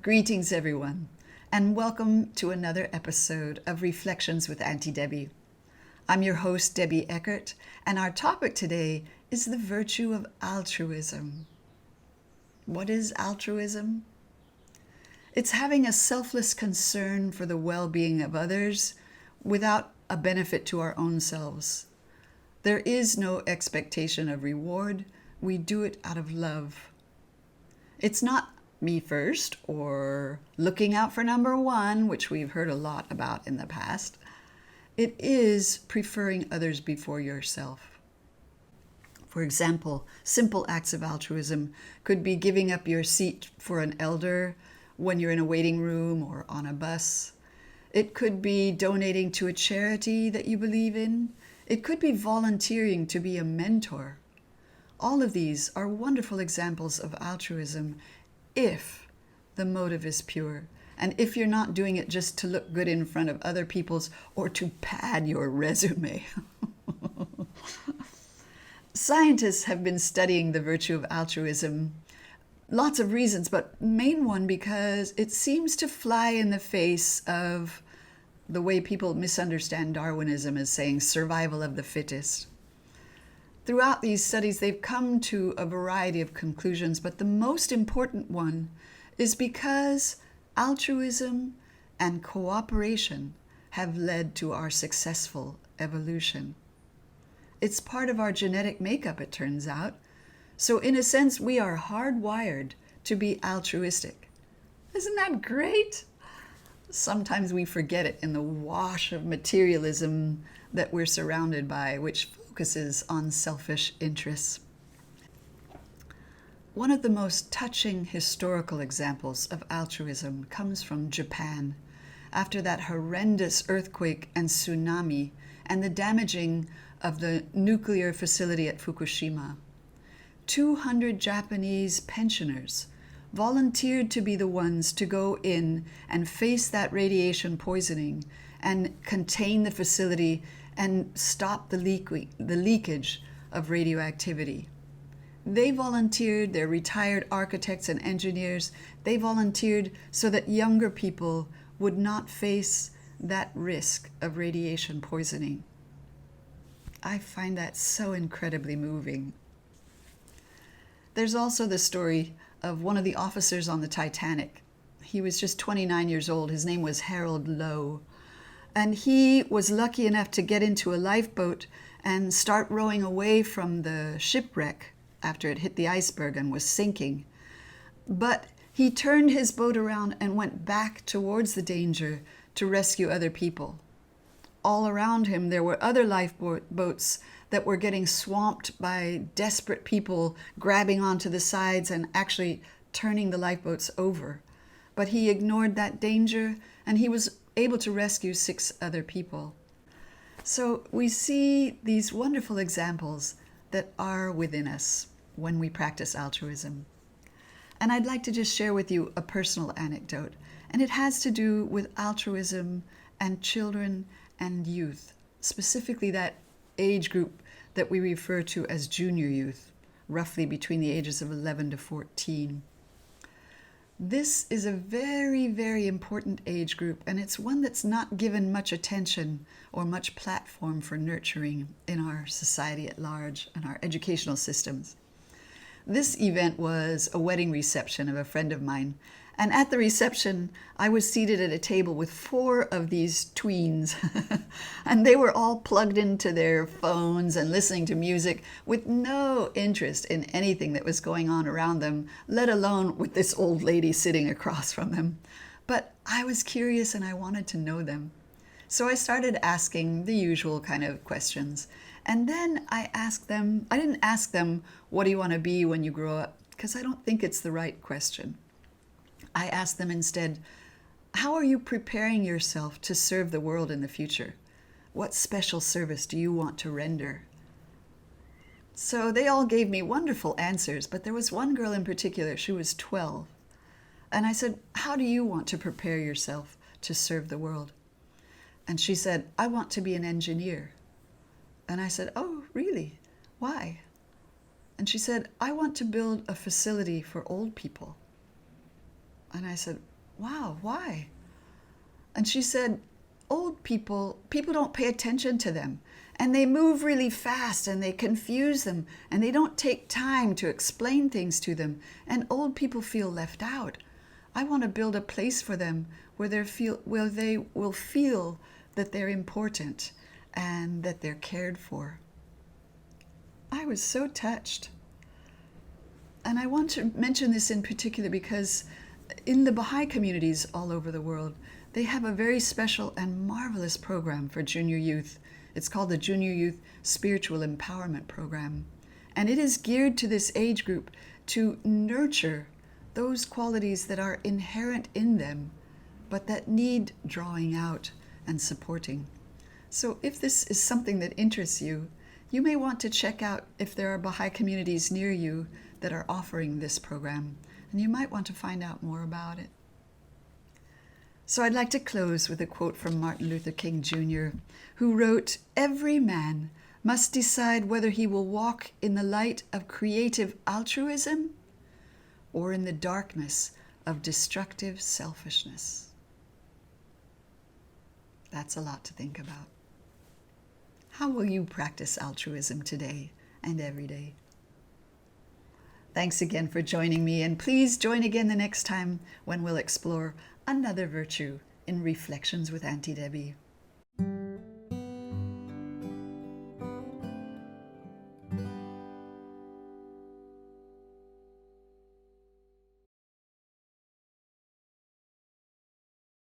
Greetings, everyone, and welcome to another episode of Reflections with Auntie Debbie. I'm your host, Debbie Eckert, and our topic today is the virtue of altruism. What is altruism? It's having a selfless concern for the well-being of others without a benefit to our own selves. There is no expectation of reward. We do it out of love. It's not me first or looking out for number one, which we've heard a lot about in the past. It is preferring others before yourself. For example, simple acts of altruism could be giving up your seat for an elder when you're in a waiting room or on a bus. It could be donating to a charity that you believe in. It could be volunteering to be a mentor. All of these are wonderful examples of altruism if the motive is pure, and if you're not doing it just to look good in front of other people's or to pad your resume. Scientists have been studying the virtue of altruism. Lots of reasons, but main one because it seems to fly in the face of the way people misunderstand Darwinism as saying survival of the fittest. Throughout these studies, they've come to a variety of conclusions, but the most important one is because altruism and cooperation have led to our successful evolution. It's part of our genetic makeup, it turns out. So in a sense, we are hardwired to be altruistic. Isn't that great? Sometimes we forget it in the wash of materialism that we're surrounded by, which focuses on selfish interests. One of the most touching historical examples of altruism comes from Japan after that horrendous earthquake and tsunami and the damaging of the nuclear facility at Fukushima. 200 Japanese pensioners volunteered to be the ones to go in and face that radiation poisoning and contain the facility and stop the leakage of radioactivity. They volunteered, they're retired architects and engineers, they volunteered so that younger people would not face that risk of radiation poisoning. I find that so incredibly moving. There's also the story of one of the officers on the Titanic. He was just 29 years old. His name was Harold Lowe. And he was lucky enough to get into a lifeboat and start rowing away from the shipwreck after it hit the iceberg and was sinking. But he turned his boat around and went back towards the danger to rescue other people. All around him, there were other lifeboats that were getting swamped by desperate people grabbing onto the sides and actually turning the lifeboats over. But he ignored that danger, and he was able to rescue 6 other people. So we see these wonderful examples that are within us when we practice altruism. And I'd like to just share with you a personal anecdote, and it has to do with altruism and children and youth, specifically that age group that we refer to as junior youth, roughly between the ages of 11 to 14. This is a very, very important age group, and it's one that's not given much attention or much platform for nurturing in our society at large and our educational systems. This event was a wedding reception of a friend of mine, and at the reception, I was seated at a table with 4 of these tweens, and they were all plugged into their phones and listening to music with no interest in anything that was going on around them, let alone with this old lady sitting across from them. But I was curious and I wanted to know them. So I started asking the usual kind of questions. And then I didn't ask them, what do you want to be when you grow up? Because I don't think it's the right question. I asked them instead, how are you preparing yourself to serve the world in the future? What special service do you want to render? So they all gave me wonderful answers, but there was one girl in particular, she was 12. And I said, how do you want to prepare yourself to serve the world? And she said, I want to be an engineer. And I said, oh, really? Why? And she said, I want to build a facility for old people. And I said, wow, why? And she said, old people don't pay attention to them. And they move really fast and they confuse them and they don't take time to explain things to them. And old people feel left out. I want to build a place for them where they will feel that they're important and that they're cared for. I was so touched. And I want to mention this in particular because in the Baha'i communities all over the world, they have a very special and marvelous program for junior youth. It's called the Junior Youth Spiritual Empowerment Program. And it is geared to this age group to nurture those qualities that are inherent in them, but that need drawing out and supporting. So if this is something that interests you, you may want to check out if there are Baha'i communities near you that are offering this program, and you might want to find out more about it. So I'd like to close with a quote from Martin Luther King Jr., who wrote, "Every man must decide whether he will walk in the light of creative altruism or in the darkness of destructive selfishness." That's a lot to think about. How will you practice altruism today and every day? Thanks again for joining me, and please join again the next time when we'll explore another virtue in Reflections with Auntie Debbie.